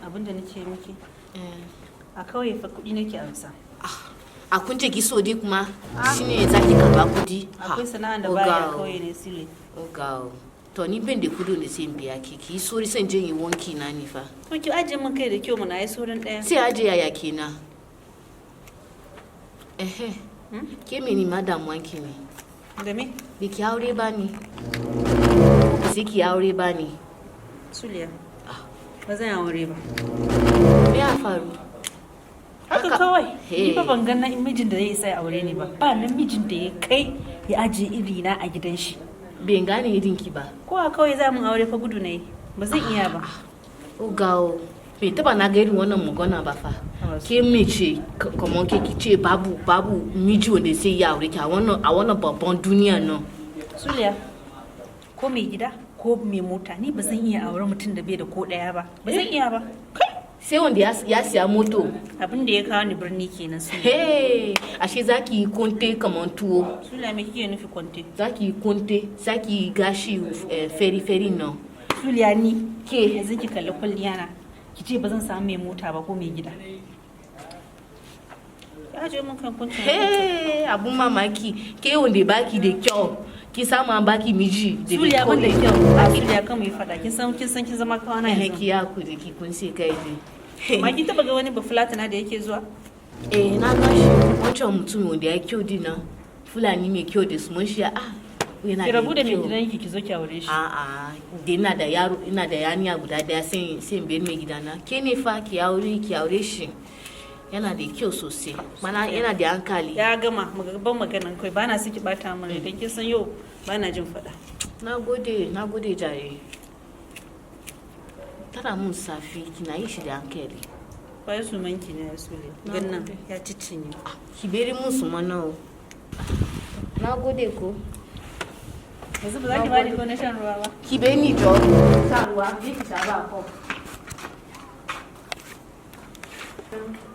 abin da nake miki a kawai fa kuɗi nake amsa. A kun ce ki so dai kuma shine zaki karba kudi. Akwai sana'an da baya kawai ne sile. Oga. To ni ben da kudin da sai biya ki sori san je yi wanki na ni fa. To ki aje min kai da kyau mun ayi soran daya. Sai aje yaya kenan. Ke meni madam wanki ne? Da me? Da ki aure ba ni. Sai ki aure ba ni. Suliya. Ba zan aure ba. Me ya faru? Haka kawai. Ni ba ban ganna mijin da zai sai aure ni ba. Ba namijin da ya kai ya aje iri na a gidan shi. Ben gane irin ki ba. Ko a kawai za mu aure fa gudu ne. Ba zan iya ba. Oga bai taba na ga irin wannan magana ba fa. Ke mace kamar ke kice babu miji wanda sai ya aure ki a wannan babban duniya nan. Suliya. Ko mai gida ko mai mota ni ba zan iya aure mutum da bai da ko daya ba. Ba zan iya ba. Sai wanda ya siya moto. Abin da ya kawo ni birni kenan su. Ashe zaki yi konte kamar tuwo. Suliya me kike nufi konte? Zaki yi konte, zaki gashi feri nan. Suliya ni ke yanzu ki kalli kwalliya na. Ki ce ba zan samu mai mota ba ko mai gida. Ya je mun kan kunci. Abun mamaki ke wanda baki da kyau. Ki samu an baki miji da Suliya ban da kyau. A Suliya kan mai fada. Kin san kin zama kawana yanzu. Ki ya ku da ki kun sai kai dai. Ma ki taba ga wani bafulatana da yake zuwa? Na ga shi wancan mutum wanda ya kyau dina. Fulani mai kyau da su mun shi yana ki rabu da mai gidan ki zo ki aure shi. Da ina da yaro ina da yaniya guda daya sai biyar mai gidana. Ke ne fa ki aure shi. Yana da kyau sosai. Mana yana da hankali. Ya gama ban maganan kai bana saki bata mun rai dan kin san yau bana jin fada. Nagode jare. Tana mun safi kina yi shi da hankali. Bai su manki ne ya sule. Gannan ya ciccinye. Ki beri mun su mana o. Nagode ko. Yanzu ba za ki bani ko na shan ruwa ba. Ki bai ni jo. Shan ruwa, je ki sha ba ko.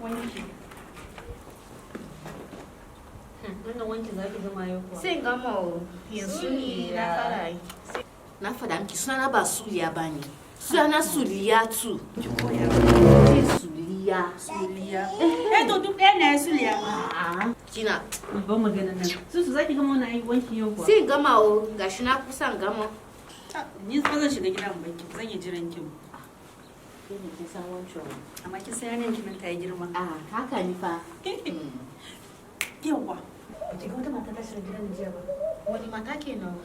Wanki. Wannan wanki za ki zama yau kuwa. Sai gama o. Yanzu ni na fara yi. Na fada miki suna na ba Suliya bane. Suna na Suliya tu. Ki koya. Ke Suliya. To duk ɗaya na Suliya. Kina. Ban maganan nan. Su za ki gama wannan wanki yau kuwa. Sai gama o. Gashi na kusan gama. Ni fa zan shiga gidan banki. Zan yi jiran ki. Kin san wancan. Amma kin san yanin ki nan ta yi girma. Haka ni fa. Yawa. Ba ki ga wata mata ta shiga gidan jiya ba. Wani mata kenan?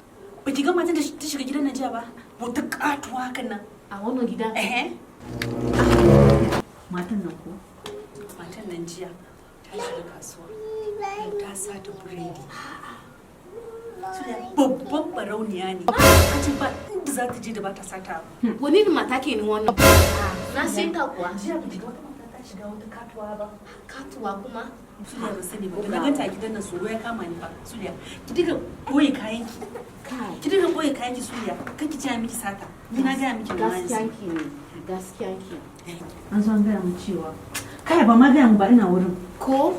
Ba ki ga mata da ta shiga gidan jiya ba. Wata katuwa hakan nan. A wannan gidan? Matan nan ko? Matan nan jiya ta shiga kasuwa. Ta sata buredi. Babban barauniya ne. A ce ba inda za ta je da ba ta sata ba. Wani mata ke ni wannan? Na sai ta kuwa. Jiya ba ki ga wata mata ta shiga wata katuwa ba. Katuwa kuma? Suliya ba sani ba. Na ganta a gidan nan tsoro ya kama ni fa. Suliya ki diga boye kayan ki. Ki diga boye kayan ki Suliya. Kan ki ce miki sata. Ni na ga miki gaskiyanki ne. Gaskiyanki. An zo an gaya mu cewa kai ba ma gaya mu ba ina wurin. Ko?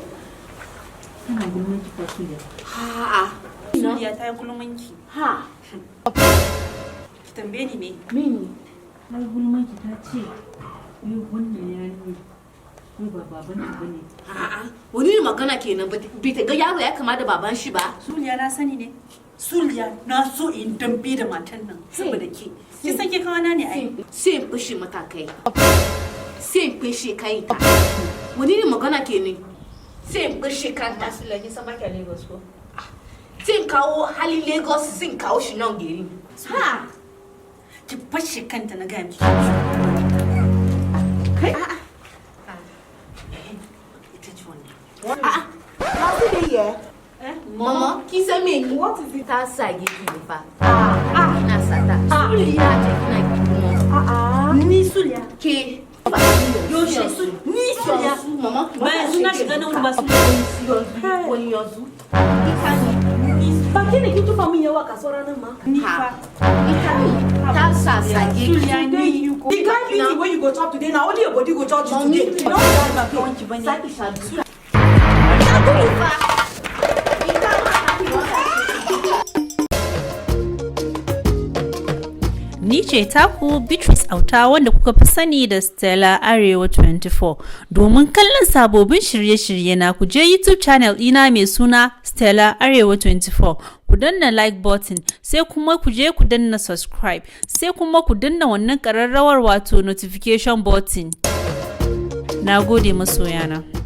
Ina gulman ki fa Suliya. Suliya ta yi gulman ki. Ki tambaye ni me? Mini. Na gulman ki ta ce yau wannan yarinya ko ba baban ta bane. Wani ne magana kenan bai ta ga yaro ya kama da baban shi ba. Suliya na sani ne. Suliya na so in dambe da matan nan saboda ke. Ki san ke kawana ne ai. Sai in fushi mata kai. Sai in fushi kai. Wani ne magana kenan? Sai in fushi kanta. Suliya ki san ba ki a Lagos ko? Sai in kawo halin Lagos sai in kawo shi nan gari. Ki fashe kanta na gaya miki. Kai? Ita ce wannan. Masu da yi Mama, kin san me ni? What is it? Ta sage ki ne fa. Ina sata. Suliya ce kina ki. Ni Suliya. Ke. Yaushe su ni Suliya. Mama, Bayan suna shiga nan wani ba su wani yanzu. Ita ne. Ba ke ne kin tufa min yawa kasuwar nan ma? ni fa. Ita ne. Ta sage ki. Suliya ni you go. The kind meeting wey you go chop today na only your body go chop you today. You know that ba kawon ki bane. Saki shadu. Ta gudu fa. Ita ma ta ki wata. Ni ce taku Beatrice Auta wanda kuka fi sani da Stella Arewa 24. Domin kallon sabobin shirye-shirye na ku je YouTube channel ɗina mai suna Stella Arewa 24. Ku danna like button, sai kuma ku je ku danna subscribe, sai kuma ku danna wannan ƙararrawar wato notification button. Na gode masoyana.